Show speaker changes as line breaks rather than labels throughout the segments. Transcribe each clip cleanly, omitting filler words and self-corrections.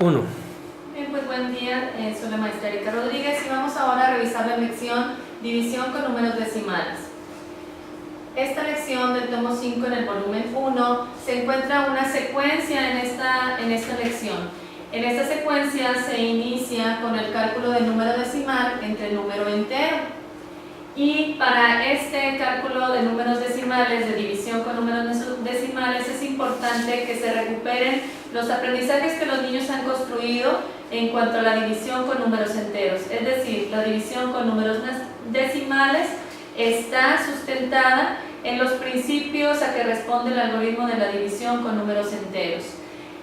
1.
Bien, pues buen día, soy la maestra Erika Rodríguez y vamos ahora a revisar la lección División con números decimales. Esta lección del tomo 5 en el volumen 1 se encuentra una secuencia en esta lección. En esta secuencia se inicia con el cálculo del número decimal entre número entero. Y para este cálculo de números decimales, de división con números decimales, es importante que se recuperen los aprendizajes que los niños han construido en cuanto a la división con números enteros. Es decir, la división con números decimales está sustentada en los principios a que responde el algoritmo de la división con números enteros.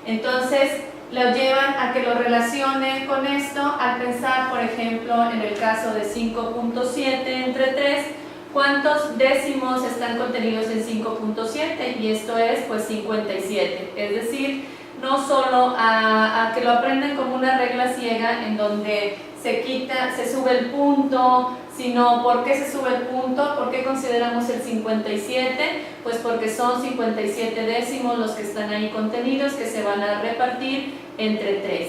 Entonces, lo llevan a que lo relacione con esto al pensar, por ejemplo, en el caso de 5.7 entre 3, ¿cuántos décimos están contenidos en 5.7? Y esto es pues 57. Es decir, no solo a que lo aprendan como una regla ciega en donde se sube el punto, sino ¿por qué se sube el punto? ¿Por qué consideramos el 57? Pues porque son 57 décimos los que están ahí contenidos, que se van a repartir entre 3.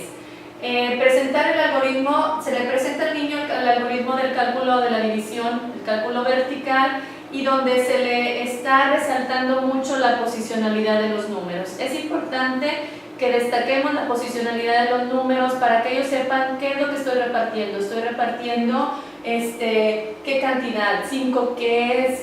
Presentar el algoritmo, se le presenta al niño el algoritmo del cálculo de la división, el cálculo vertical, y donde se le está resaltando mucho la posicionalidad de los números. Es importante que destaquemos la posicionalidad de los números para que ellos sepan qué es lo que estoy repartiendo. Estoy repartiendo qué cantidad, 5 qué es,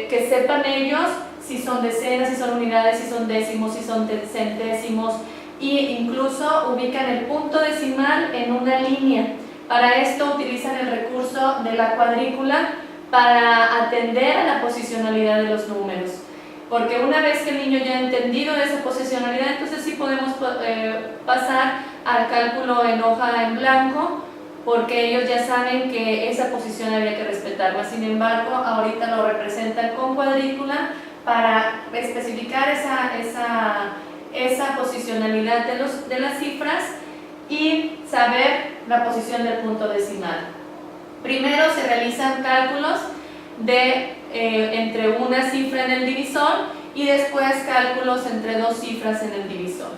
que sepan ellos si son decenas, si son unidades, si son décimos, si son centésimos, e incluso ubican el punto decimal en una línea. Para esto utilizan el recurso de la cuadrícula para atender a la posicionalidad de los números. Porque una vez que el niño ya ha entendido esa posicionalidad, entonces sí podemos pasar al cálculo en hoja en blanco, porque ellos ya saben que esa posición había que respetarla. Sin embargo, ahorita lo representan con cuadrícula para especificar esa posicionalidad de las cifras y saber la posición del punto decimal. Primero se realizan cálculos entre una cifra en el divisor y después cálculos entre dos cifras en el divisor.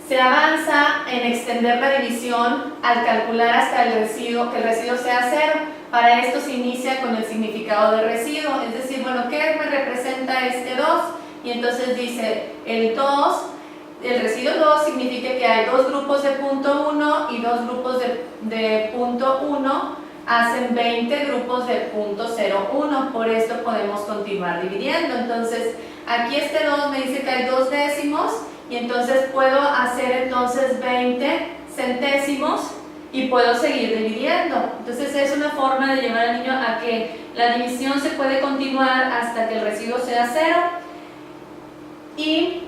Se avanza en extender la división al calcular hasta que el residuo sea 0. Para esto se inicia con el significado de residuo, es decir, bueno, ¿qué me representa este 2? Y entonces dice, el residuo 2 significa que hay dos grupos de punto 1 y dos grupos de punto 1, hacen 20 grupos de punto 0,1, por esto podemos continuar dividiendo. Entonces, aquí este 2 me dice que hay dos décimos, y entonces puedo hacer 20 centésimos y puedo seguir dividiendo. Entonces es una forma de llevar al niño a que la división se puede continuar hasta que el residuo sea 0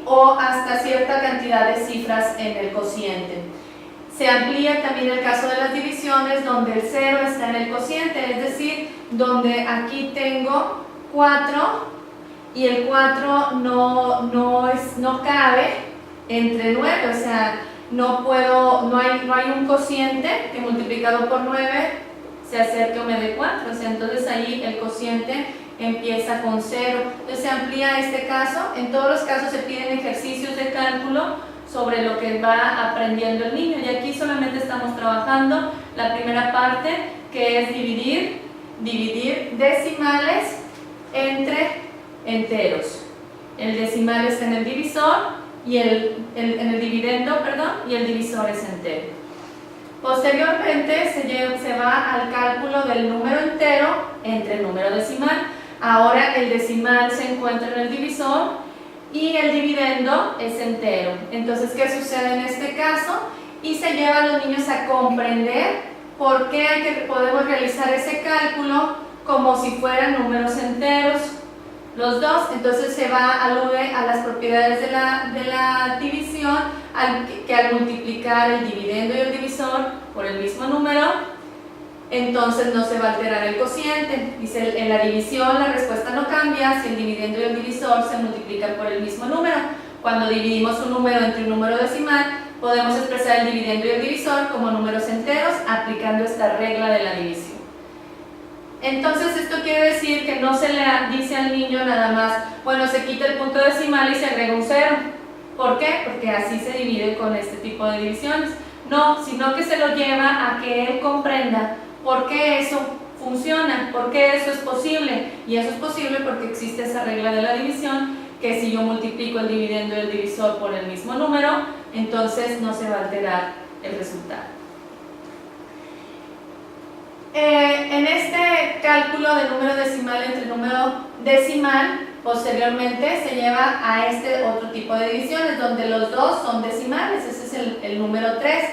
o hasta cierta cantidad de cifras en el cociente. Se amplía también el caso de las divisiones donde el 0 está en el cociente, es decir, donde aquí tengo 4 y el 4 no cabe entre 9, o sea, no hay un cociente que multiplicado por 9 se acerque o me dé 4, o sea, entonces ahí el cociente empieza con 0. Entonces se amplía este caso. En todos los casos se piden ejercicios de cálculo sobre lo que va aprendiendo el niño, y aquí solamente estamos trabajando la primera parte, que es dividir decimales entre enteros. El decimal está en el divisor y en el dividendo, y el divisor es entero. Posteriormente se va al cálculo del número entero entre el número decimal. Ahora el decimal se encuentra en el divisor y el dividendo es entero. Entonces, ¿qué sucede en este caso? Y se lleva a los niños a comprender por qué podemos realizar ese cálculo como si fueran números enteros los dos. Entonces alude a las propiedades de la división, que al multiplicar el dividendo y el divisor por el mismo número, entonces no se va a alterar el cociente. Dice, en la división la respuesta no cambia si el dividendo y el divisor se multiplican por el mismo número. Cuando dividimos un número entre un número decimal, podemos expresar el dividendo y el divisor como números enteros aplicando esta regla de la división. Entonces esto quiere decir que no se le dice al niño nada más, bueno, se quita el punto decimal y se agrega un 0. ¿Por qué? Porque así se divide con este tipo de divisiones. No, sino que se lo lleva a que él comprenda por qué eso funciona, por qué eso es posible. Y eso es posible porque existe esa regla de la división, que si yo multiplico el dividendo y el divisor por el mismo número, entonces no se va a alterar el resultado. En este cálculo de número decimal entre número decimal, posteriormente se lleva a este otro tipo de divisiones, donde los dos son decimales, ese es el número 3,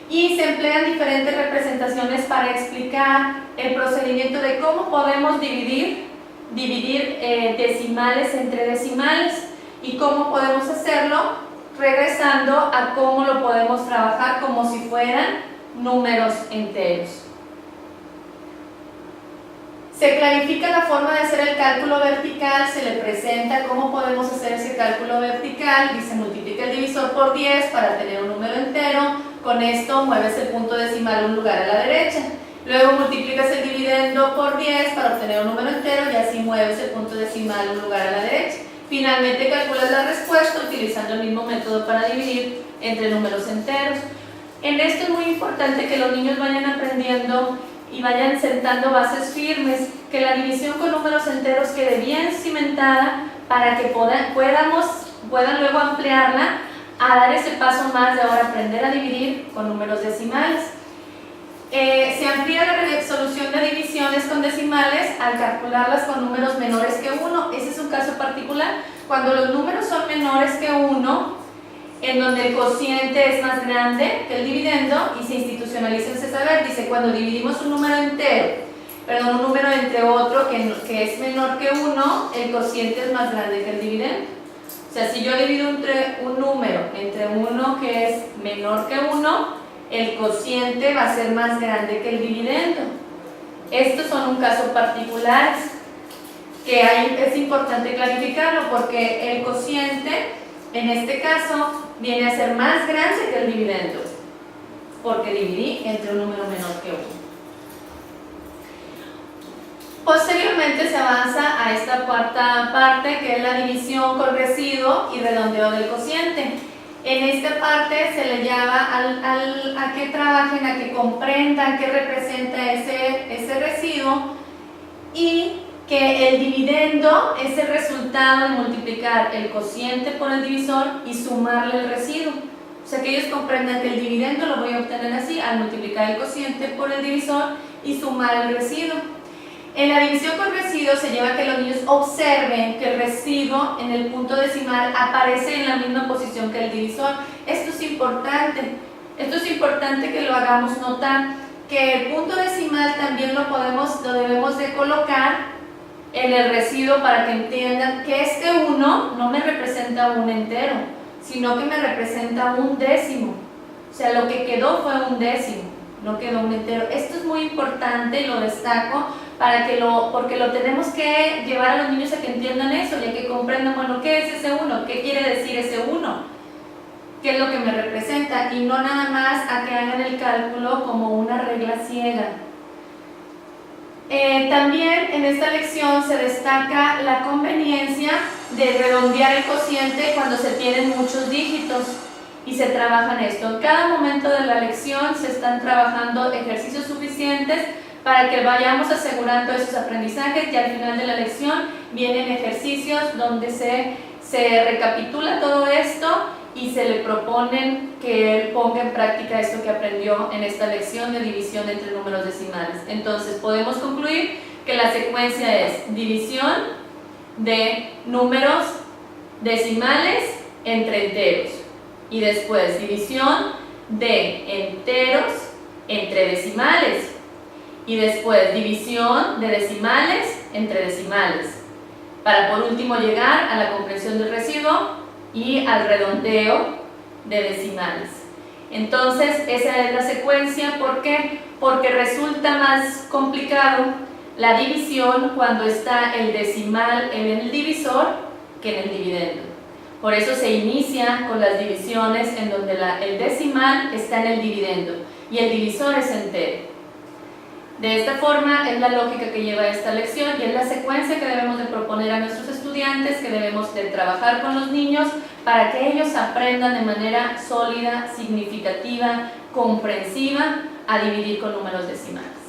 y se emplean diferentes representaciones para explicar el procedimiento de cómo podemos dividir decimales entre decimales y cómo podemos hacerlo regresando a cómo lo podemos trabajar como si fueran números enteros. Se clarifica la forma de hacer el cálculo vertical, se le presenta cómo podemos hacer ese cálculo vertical y se multiplica el divisor por 10 para tener un número entero. Con esto mueves el punto decimal un lugar a la derecha. Luego multiplicas el dividendo por 10 para obtener un número entero y así mueves el punto decimal un lugar a la derecha. Finalmente calculas la respuesta utilizando el mismo método para dividir entre números enteros. En esto es muy importante que los niños vayan aprendiendo y vayan sentando bases firmes, que la división con números enteros quede bien cimentada para que puedan luego ampliarla a dar ese paso más de ahora aprender a dividir con números decimales. Se amplía la resolución de divisiones con decimales al calcularlas con números menores que 1. Ese es un caso particular. Cuando los números son menores que 1, en donde el cociente es más grande que el dividendo y se institucionaliza ese saber. Dice, cuando dividimos un número un número entre otro que es menor que 1, el cociente es más grande que el dividendo. O sea, si yo divido un número entre uno que es menor que 1, el cociente va a ser más grande que el dividendo. Estos son un caso particular que es importante clarificarlo porque el cociente en este caso viene a ser más grande que el dividendo porque dividí entre un número menor que 1. Posteriormente se avanza a esta cuarta parte, que es la división con residuo y redondeo del cociente. En esta parte se le llama a que trabajen, a que comprendan qué representa ese residuo y que el dividendo es el resultado de multiplicar el cociente por el divisor y sumarle el residuo. O sea, que ellos comprendan que el dividendo lo voy a obtener así, al multiplicar el cociente por el divisor y sumar el residuo. En la división con residuo se lleva a que los niños observen que el residuo en el punto decimal aparece en la misma posición que el divisor. Esto es importante que lo hagamos notar, que el punto decimal también lo debemos de colocar en el residuo para que entiendan que este 1 no me representa un entero, sino que me representa un décimo. O sea, lo que quedó fue un décimo, no quedó un entero. Esto es muy importante y lo destaco porque lo tenemos que llevar a los niños a que entiendan eso y a que comprendan, bueno, ¿qué es ese 1? ¿Qué quiere decir ese 1? ¿Qué es lo que me representa? Y no nada más a que hagan el cálculo como una regla ciega. También en esta lección se destaca la conveniencia de redondear el cociente cuando se tienen muchos dígitos y se trabaja en esto. En cada momento de la lección se están trabajando ejercicios suficientes para que vayamos asegurando esos aprendizajes y al final de la lección vienen ejercicios donde se recapitula todo esto y se le proponen que él ponga en práctica esto que aprendió en esta lección de división entre números decimales. Entonces podemos concluir que la secuencia es división de números decimales entre enteros y después división de enteros entre decimales y después división de decimales entre decimales para por último llegar a la comprensión del residuo y al redondeo de decimales. Entonces esa es la secuencia. ¿Por qué? Porque resulta más complicado la división cuando está el decimal en el divisor que en el dividendo. Por eso se inicia con las divisiones en donde el decimal está en el dividendo y el divisor es entero. De esta forma es la lógica que lleva esta lección y es la secuencia que debemos de proponer a nuestros estudiantes, que debemos de trabajar con los niños para que ellos aprendan de manera sólida, significativa, comprensiva a dividir con números decimales.